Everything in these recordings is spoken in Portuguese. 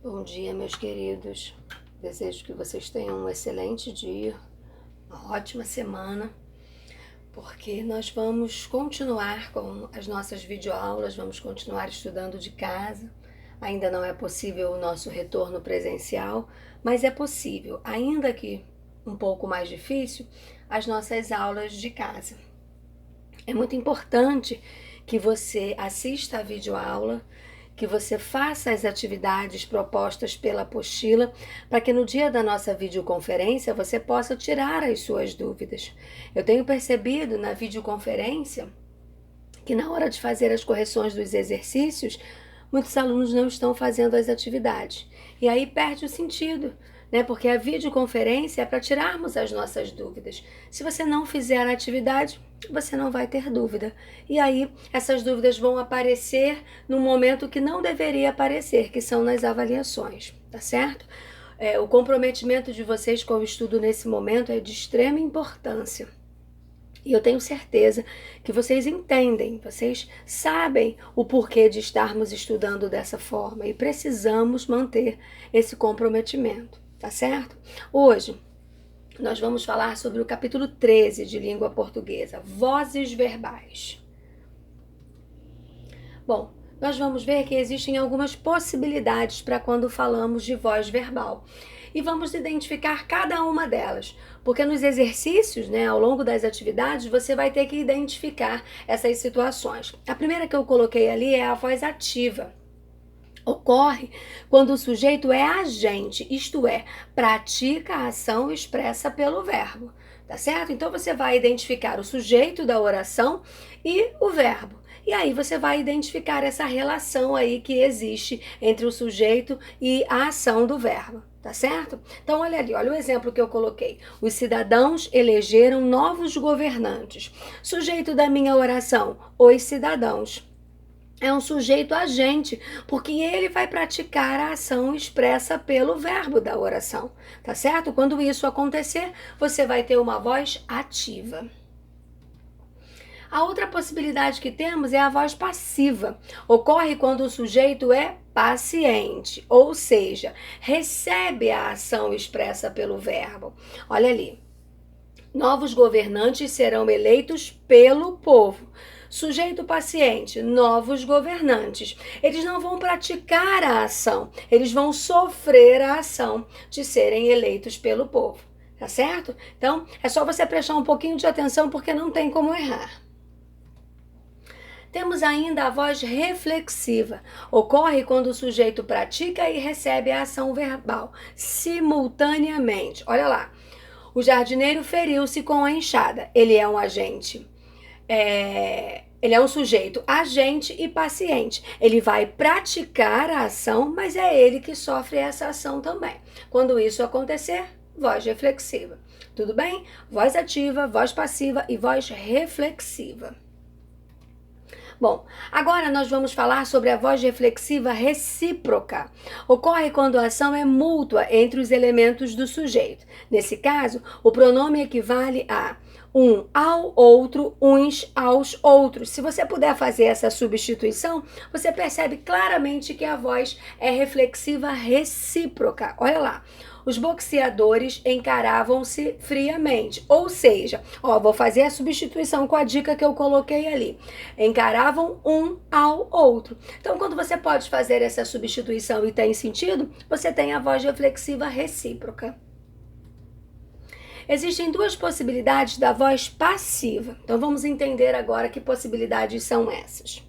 Bom dia, meus queridos. Desejo que vocês tenham um excelente dia, uma ótima semana, porque nós vamos continuar com as nossas videoaulas, vamos continuar estudando de casa. Ainda não é possível o nosso retorno presencial, mas é possível, ainda que um pouco mais difícil, as nossas aulas de casa. É muito importante que você assista a videoaula, que você faça as atividades propostas pela apostila, para que no dia da nossa videoconferência você possa tirar as suas dúvidas. Eu tenho percebido na videoconferência que na hora de fazer as correções dos exercícios, muitos alunos não estão fazendo as atividades. E aí perde o sentido, né? Porque a videoconferência é para tirarmos as nossas dúvidas. Se você não fizer a atividade, você não vai ter dúvida. E aí essas dúvidas vão aparecer no momento que não deveria aparecer, que são nas avaliações, tá certo? O comprometimento de vocês com o estudo nesse momento é de extrema importância. E eu tenho certeza que vocês entendem, vocês sabem o porquê de estarmos estudando dessa forma e precisamos manter esse comprometimento, tá certo? Hoje nós vamos falar sobre o capítulo 13 de língua portuguesa, vozes verbais. Bom, nós vamos ver que existem algumas possibilidades para quando falamos de voz verbal. E vamos identificar cada uma delas, porque nos exercícios, ao longo das atividades, você vai ter que identificar essas situações. A primeira que eu coloquei ali é a voz ativa. Ocorre quando o sujeito é agente, isto é, pratica a ação expressa pelo verbo, tá certo? Então você vai identificar o sujeito da oração e o verbo. E aí você vai identificar essa relação aí que existe entre o sujeito e a ação do verbo, tá certo? Então olha ali, olha o exemplo que eu coloquei. Os cidadãos elegeram novos governantes. Sujeito da minha oração, os cidadãos. É um sujeito agente, porque ele vai praticar a ação expressa pelo verbo da oração, tá certo? Quando isso acontecer, você vai ter uma voz ativa. A outra possibilidade que temos é a voz passiva. Ocorre quando o sujeito é paciente, ou seja, recebe a ação expressa pelo verbo. Olha ali. Novos governantes serão eleitos pelo povo. Sujeito paciente, novos governantes. Eles não vão praticar a ação, eles vão sofrer a ação de serem eleitos pelo povo, tá certo? Então, é só você prestar um pouquinho de atenção porque não tem como errar. Temos ainda a voz reflexiva. Ocorre quando o sujeito pratica e recebe a ação verbal simultaneamente. Olha lá. O jardineiro feriu-se com a enxada. Ele é um agente. Ele é um sujeito agente e paciente. Ele vai praticar a ação, mas é ele que sofre essa ação também. Quando isso acontecer, voz reflexiva. Tudo bem? Voz ativa, voz passiva e voz reflexiva. Bom, agora nós vamos falar sobre a voz reflexiva recíproca. Ocorre quando a ação é mútua entre os elementos do sujeito. Nesse caso, o pronome equivale a um ao outro, uns aos outros. Se você puder fazer essa substituição, você percebe claramente que a voz é reflexiva recíproca. Olha lá. Os boxeadores encaravam-se friamente. Ou seja, vou fazer a substituição com a dica que eu coloquei ali. Encaravam um ao outro. Então, quando você pode fazer essa substituição e tem sentido, você tem a voz reflexiva recíproca. Existem duas possibilidades da voz passiva. Então, vamos entender agora que possibilidades são essas.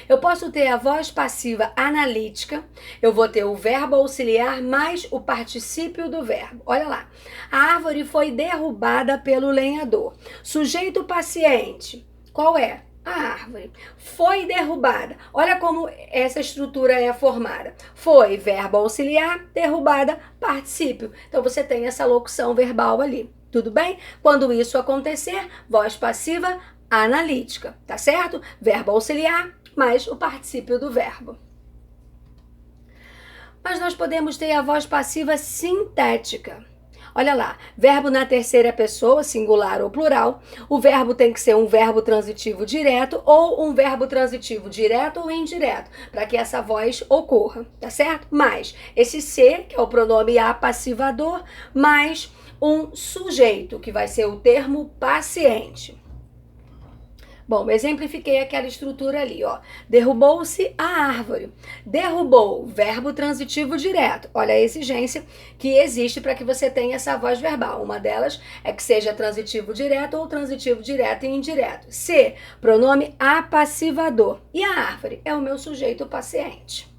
Eu posso ter a voz passiva analítica, eu vou ter o verbo auxiliar mais o particípio do verbo. Olha lá, a árvore foi derrubada pelo lenhador. Sujeito paciente, qual é? A árvore foi derrubada. Olha como essa estrutura é formada. Foi, verbo auxiliar, derrubada, particípio. Então você tem essa locução verbal ali. Tudo bem? Quando isso acontecer, voz passiva analítica, tá certo? Verbo auxiliar mais o particípio do verbo. Mas nós podemos ter a voz passiva sintética. Olha lá, verbo na terceira pessoa, singular ou plural. O verbo tem que ser um verbo transitivo direto ou um verbo transitivo direto ou indireto, para que essa voz ocorra, tá certo? Mais esse ser, que é o pronome apassivador, mais um sujeito, que vai ser o termo paciente. Bom, exemplifiquei aquela estrutura ali, ó. Derrubou-se a árvore. Derrubou, verbo transitivo direto. Olha a exigência que existe para que você tenha essa voz verbal. Uma delas é que seja transitivo direto ou transitivo direto e indireto. C, pronome apassivador. E a árvore é o meu sujeito paciente.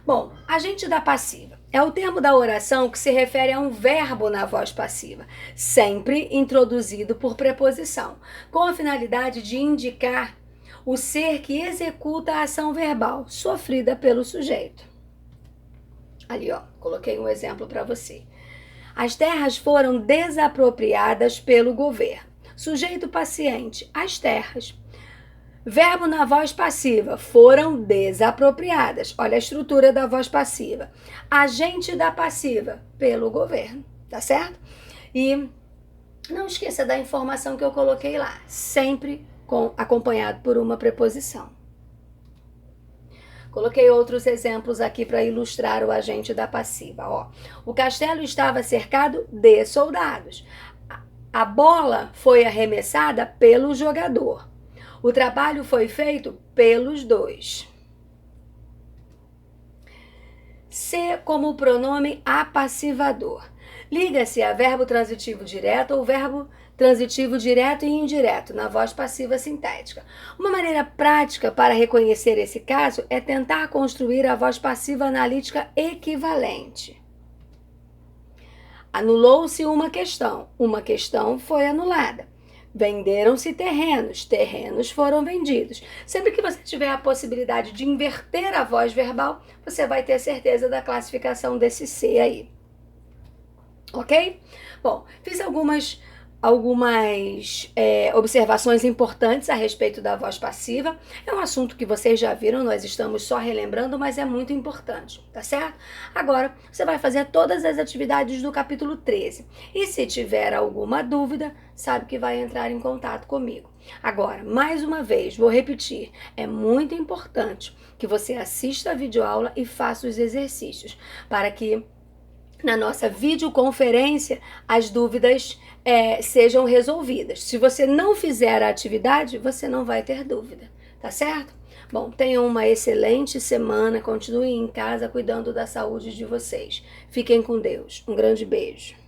Bom, agente da passiva é o termo da oração que se refere a um verbo na voz passiva, sempre introduzido por preposição, com a finalidade de indicar o ser que executa a ação verbal sofrida pelo sujeito. Ali, ó, coloquei um exemplo para você. As terras foram desapropriadas pelo governo. Sujeito paciente, as terras. Verbo na voz passiva, foram desapropriadas. Olha a estrutura da voz passiva. Agente da passiva, pelo governo, tá certo? E não esqueça da informação que eu coloquei lá, sempre acompanhado por uma preposição. Coloquei outros exemplos aqui para ilustrar o agente da passiva. Ó, o castelo estava cercado de soldados. A bola foi arremessada pelo jogador. O trabalho foi feito pelos dois. C como pronome apassivador. Liga-se a verbo transitivo direto ou verbo transitivo direto e indireto na voz passiva sintética. Uma maneira prática para reconhecer esse caso é tentar construir a voz passiva analítica equivalente. Anulou-se uma questão foi anulada. Venderam-se terrenos, terrenos foram vendidos. Sempre que você tiver a possibilidade de inverter a voz verbal, você vai ter certeza da classificação desse C aí. Ok? Bom, fiz algumas observações importantes a respeito da voz passiva. É um assunto que vocês já viram, nós estamos só relembrando, mas é muito importante, tá certo? Agora, você vai fazer todas as atividades do capítulo 13. E se tiver alguma dúvida, sabe que vai entrar em contato comigo. Agora, mais uma vez, vou repetir, é muito importante que você assista a videoaula e faça os exercícios, para que na nossa videoconferência as dúvidas sejam resolvidas. Se você não fizer a atividade, você não vai ter dúvida, tá certo? Bom, tenham uma excelente semana, continuem em casa cuidando da saúde de vocês. Fiquem com Deus. Um grande beijo.